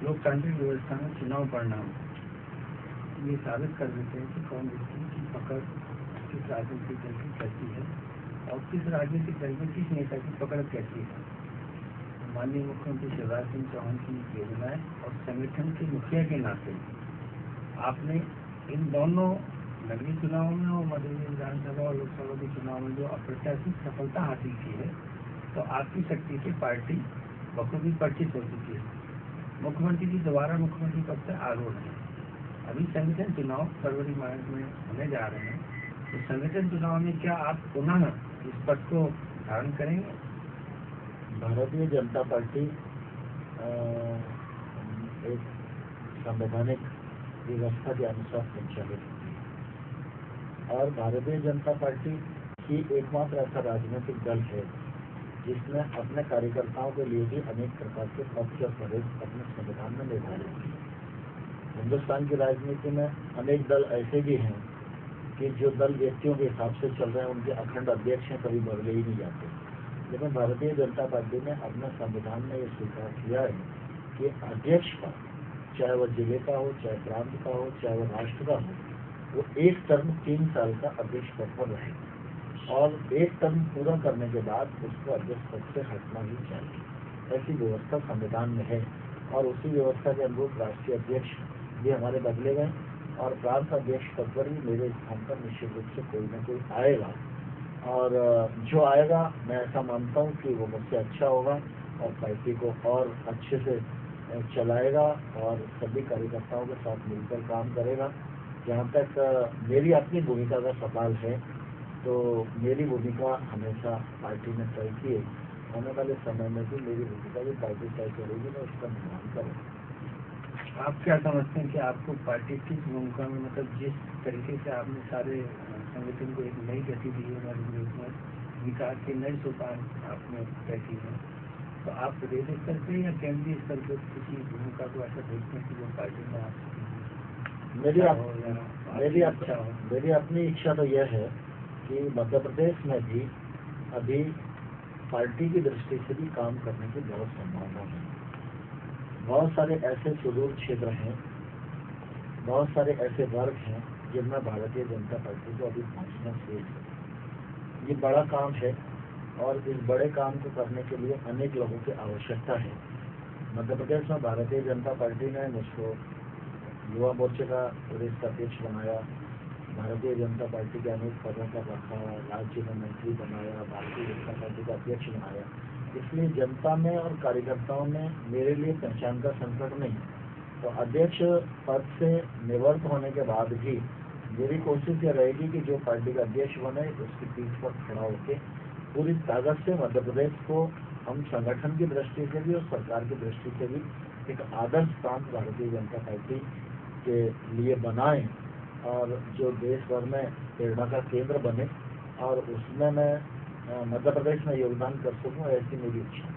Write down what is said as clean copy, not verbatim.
लोकतांत्रिक व्यवस्था में चुनाव परिणाम ये साबित कर देते हैं कि कौन व्यक्ति की पकड़ किस राजनीतिक दल की कैसी है और किस राजनीतिक दल में किस नेता की पकड़ कैसी है। माननीय मुख्यमंत्री शिवराज सिंह चौहान की योजनाएं और संगठन के मुखिया के नाते आपने इन दोनों नगरीय चुनाव में और मध्य विधानसभा और लोकसभा के चुनाव में जो अप्रत्याशित सफलता हासिल की है, तो आपकी शक्ति से पार्टी बखूबी परिचित हो चुकी है। मुख्यमंत्री जी दोबारा मुख्यमंत्री पद से आरूढ़ है। अभी संगठन चुनाव फरवरी माह में होने जा रहे हैं, तो संगठन चुनाव में क्या आप पुनः इस पद को धारण करेंगे? भारतीय जनता पार्टी एक संवैधानिक व्यवस्था के अनुसार संचालित होती है और भारतीय जनता पार्टी ही एकमात्र ऐसा राजनीतिक दल है जिसने अपने कार्यकर्ताओं के लिए भी अनेक प्रकार के पद और पदे अपने संविधान में निर्धारित किए। हिंदुस्तान की राजनीति में अनेक दल ऐसे भी हैं कि जो दल व्यक्तियों के हिसाब से चल रहे हैं, उनके अखंड अध्यक्ष हैं, कभी बदले ही नहीं जाते। लेकिन भारतीय जनता पार्टी ने अपने संविधान में ये स्वीकार किया है कि अध्यक्ष का, चाहे वह जिले का हो, चाहे प्रांत का हो, चाहे वह राष्ट्र का हो, वो एक टर्म 3 साल का अध्यक्ष पद पर रहे और एक टर्म पूरा करने के बाद उसको अध्यक्ष पद से हटना ही चाहिए। ऐसी व्यवस्था संविधान में है और उसी व्यवस्था के अनुरूप राष्ट्रीय अध्यक्ष भी हमारे बदले गए और प्रांत अध्यक्ष पद पर भी मेरे स्थान पर निश्चित रूप से कोई न कोई आएगा और जो आएगा मैं ऐसा मानता हूँ कि वो मुझसे अच्छा होगा और पार्टी को और अच्छे से चलाएगा और सभी कार्यकर्ताओं के साथ मिलकर काम करेगा। जहाँ तक मेरी अपनी भूमिका का सवाल है, तो मेरी भूमिका हमेशा पार्टी ने तय की है। आने वाले समय में भी मेरी भूमिका भी पार्टी तय करेगी, मैं उसका निर्माण करूँगा। आप क्या समझते हैं कि आपको पार्टी किस भूमिका में, मतलब जिस तरीके से आपने सारे संगठन को एक नई गति दी है, विकास के नए सोपान आपने तय की है, तो आप प्रदेश स्तर पे या केंद्रीय स्तर पर किसी भूमिका को ऐसा देखते हैं कि वो पार्टी में आप मेरी अपनी इच्छा तो यह है कि मध्य प्रदेश में भी अभी पार्टी की दृष्टि से भी काम करने की बहुत संभावना है। बहुत सारे ऐसे सुदूर क्षेत्र हैं, बहुत सारे ऐसे वर्ग हैं जिनमें भारतीय जनता पार्टी को अभी पहुंचना शेष है। ये बड़ा काम है और इस बड़े काम को करने के लिए अनेक लोगों की आवश्यकता है। मध्य प्रदेश में भारतीय जनता पार्टी ने मुझको युवा मोर्चे का प्रदेश अध्यक्ष बनाया, भारतीय जनता पार्टी के अनेक पदों पर रखा, राज्य में मंत्री बनाया, भारतीय जनता पार्टी का अध्यक्ष बनाया। इसलिए जनता में और कार्यकर्ताओं में मेरे लिए पहचान का संकट नहीं। तो अध्यक्ष पद से निवृत्त होने के बाद भी मेरी कोशिश यह रहेगी कि जो पार्टी का अध्यक्ष बने उसकी पीठ पर खड़ा होकर पूरी ताकत से मध्य प्रदेश को हम संगठन की दृष्टि से भी और सरकार की दृष्टि से भी एक आदर्श प्रांत भारतीय जनता पार्टी के लिए बनाएं और जो देश भर में प्रेरणा का केंद्र बने और उसमें मैं मध्य प्रदेश में योगदान कर सकूं, ऐसी मेरी इच्छा है।